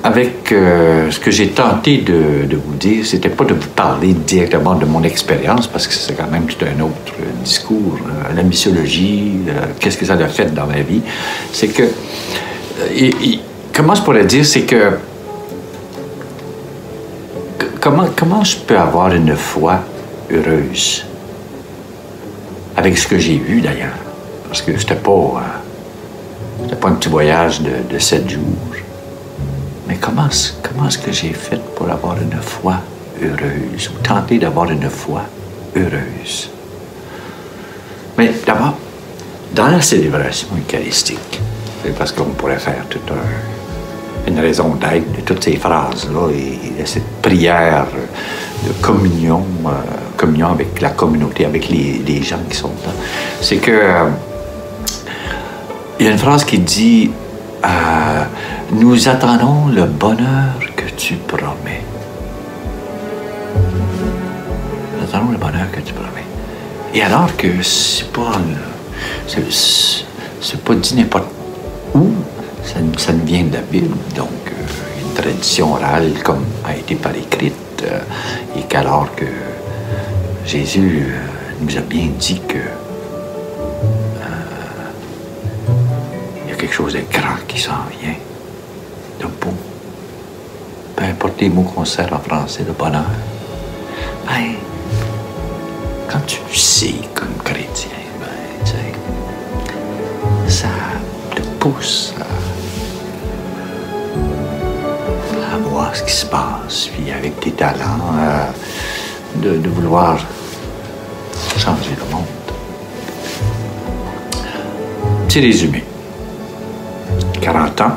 avec ce que j'ai tenté de vous dire, c'était pas de vous parler directement de mon expérience, parce que c'est quand même tout un autre discours, la missiologie, qu'est-ce que ça a fait dans ma vie. C'est que, comment je pourrais dire, c'est que, comment je peux avoir une foi heureuse, avec ce que j'ai vu d'ailleurs, parce que c'était pas un petit voyage de 7 jours. Mais comment est-ce que j'ai fait pour avoir une foi heureuse, ou tenter d'avoir une foi heureuse? Mais d'abord, dans la célébration eucharistique, c'est parce qu'on pourrait faire toute une raison d'être de toutes ces phrases-là et de cette prière de communion, communion avec la communauté, avec les gens qui sont là. C'est que il y a une phrase qui dit nous attendons le bonheur que tu promets. Nous attendons le bonheur que tu promets. Et alors que c'est pas dit n'importe où, ça nous vient de la Bible, donc une tradition orale comme a été par écrite, et qu'alors que Jésus nous a bien dit que il y a quelque chose de grand qui s'en vient, de beau. Peu importe les mots qu'on sert en français, de bonheur. Ben, quand tu le sais comme chrétien, ben, tu sais, ça te pousse à voir ce qui se passe, puis avec tes talents, de vouloir changer le monde. Petit résumé. 40 ans,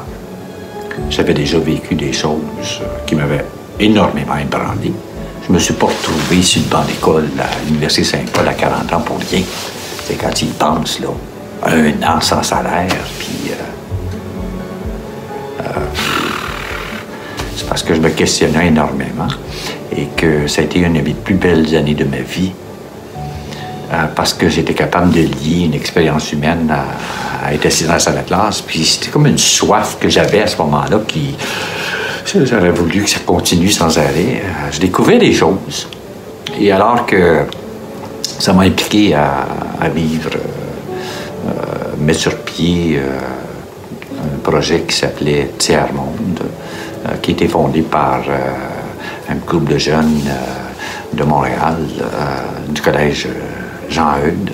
j'avais déjà vécu des choses qui m'avaient énormément ébranlé. Je me suis pas retrouvé sur le banc d'école à l'Université Saint-Paul à 40 ans pour rien. C'est quand tu y penses, là, 1 an sans salaire, puis c'est parce que je me questionnais énormément et que ça a été une des plus belles années de ma vie parce que j'étais capable de lier une expérience humaine à être assis dans la salle de classe, puis c'était comme une soif que j'avais à ce moment-là qui... J'aurais voulu que ça continue sans arrêt. Je découvrais des choses. Et alors que ça m'a impliqué à vivre, mettre sur pied un projet qui s'appelait Tiers-Monde, qui était fondé par un groupe de jeunes de Montréal, du collège Jean-Eudes.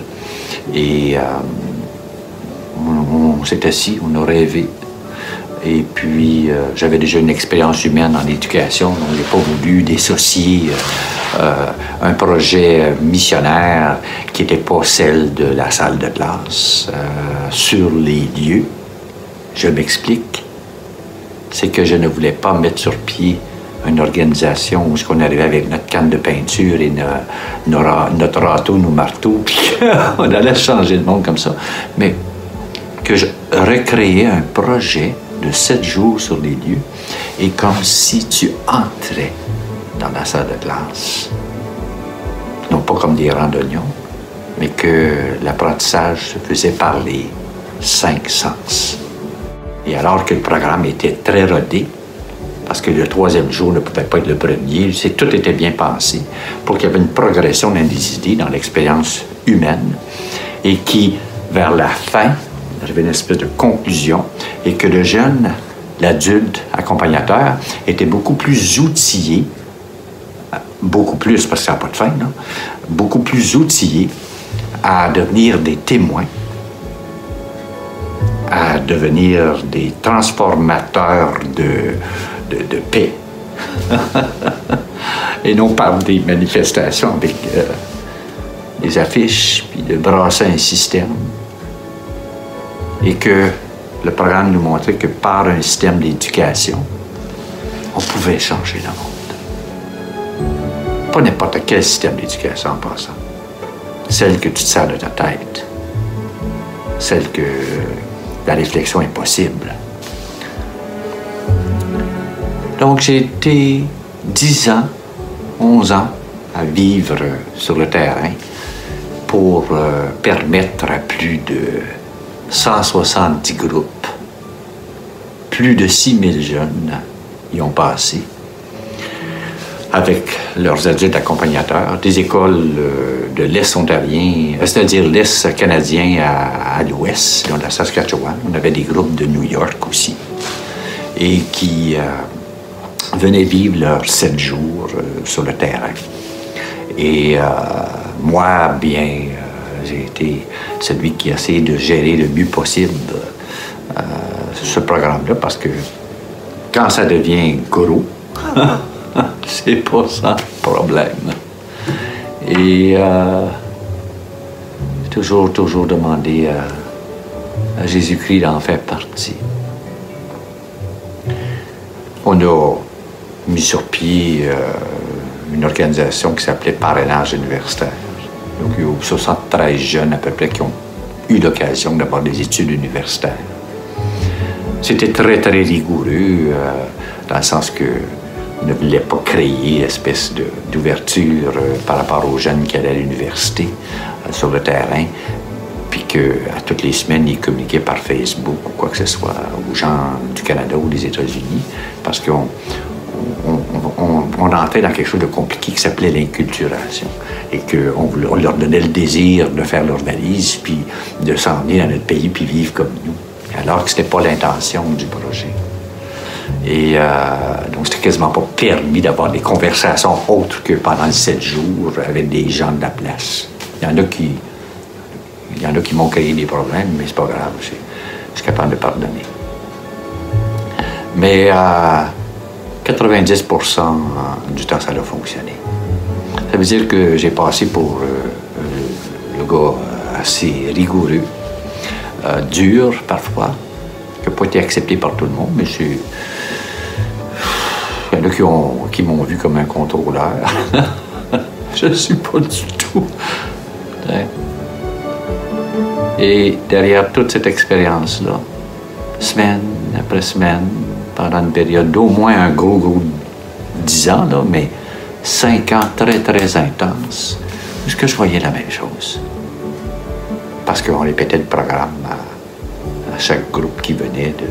Et on s'est assis, on a rêvé. Et puis, j'avais déjà une expérience humaine en éducation, donc j'ai pas voulu dissocier un projet missionnaire qui n'était pas celle de la salle de classe sur les lieux. Je m'explique. C'est que je ne voulais pas mettre sur pied une organisation où on arrivait avec notre canne de peinture et notre râteau, nos marteaux, puis on allait changer le monde comme ça. Mais que je recréais un projet de 7 jours sur les lieux, et comme si tu entrais dans la salle de classe, non pas comme des rangs d'oignons, mais que l'apprentissage se faisait par les 5 sens. Et alors que le programme était très rodé, parce que le 3e jour ne pouvait pas être le premier, tout était bien pensé pour qu'il y avait une progression dans les idées, dans l'expérience humaine, et qui, vers la fin, j'avais une espèce de conclusion, et que le jeune, l'adulte accompagnateur, était beaucoup plus outillé, beaucoup plus, parce que ça n'a pas de fin, là, beaucoup plus outillé à devenir des témoins, à devenir des transformateurs de paix, et non par des manifestations avec des affiches, puis de brasser un système. Et que le programme nous montrait que par un système d'éducation, on pouvait changer le monde. Pas n'importe quel système d'éducation en passant. Celle que tu te sers de ta tête. Celle que la réflexion est possible. Donc j'ai été 10 ans, 11 ans à vivre sur le terrain pour permettre à plus de 170 groupes, plus de 6000 jeunes y ont passé avec leurs adultes accompagnateurs, des écoles de l'Est ontarien, c'est-à-dire l'Est canadien à l'Ouest, de la Saskatchewan. On avait des groupes de New York aussi, et qui venaient vivre leurs 7 jours sur le terrain. Et moi, bien, j'ai été celui qui a essayé de gérer le mieux possible ce programme-là, parce que quand ça devient gros, c'est pas ça le problème. Et j'ai toujours demandé à Jésus-Christ d'en faire partie. On a mis sur pied une organisation qui s'appelait Parrainage universitaire. Donc, il y a 73 jeunes à peu près qui ont eu l'occasion d'avoir des études universitaires. C'était très, très rigoureux, dans le sens que ne voulait pas créer une espèce d'ouverture par rapport aux jeunes qui allaient à l'université sur le terrain, puis qu'à toutes les semaines, ils communiquaient par Facebook ou quoi que ce soit aux gens du Canada ou des États-Unis, parce qu'on entrait dans quelque chose de compliqué qui s'appelait l'inculturation, et qu'on leur donnait le désir de faire leur valise, puis de s'en venir dans notre pays, puis vivre comme nous, alors que ce n'était pas l'intention du projet. Et donc, c'était quasiment pas permis d'avoir des conversations autres que pendant les 7 jours avec des gens de la place. Il y en a qui m'ont créé des problèmes, mais c'est pas grave, je suis capable de pardonner. Mais 90% du temps, ça a fonctionné. Ça veut dire que j'ai passé pour le gars assez rigoureux, dur parfois, qui n'a pas été accepté par tout le monde, mais c'est... Il y en a qui m'ont vu comme un contrôleur. Je ne suis pas du tout. Et derrière toute cette expérience-là, semaine après semaine, pendant une période d'au moins un gros 10 ans, là, mais 5 ans très, très intenses, est-ce que je voyais la même chose? Parce qu'on répétait le programme à chaque groupe qui venait de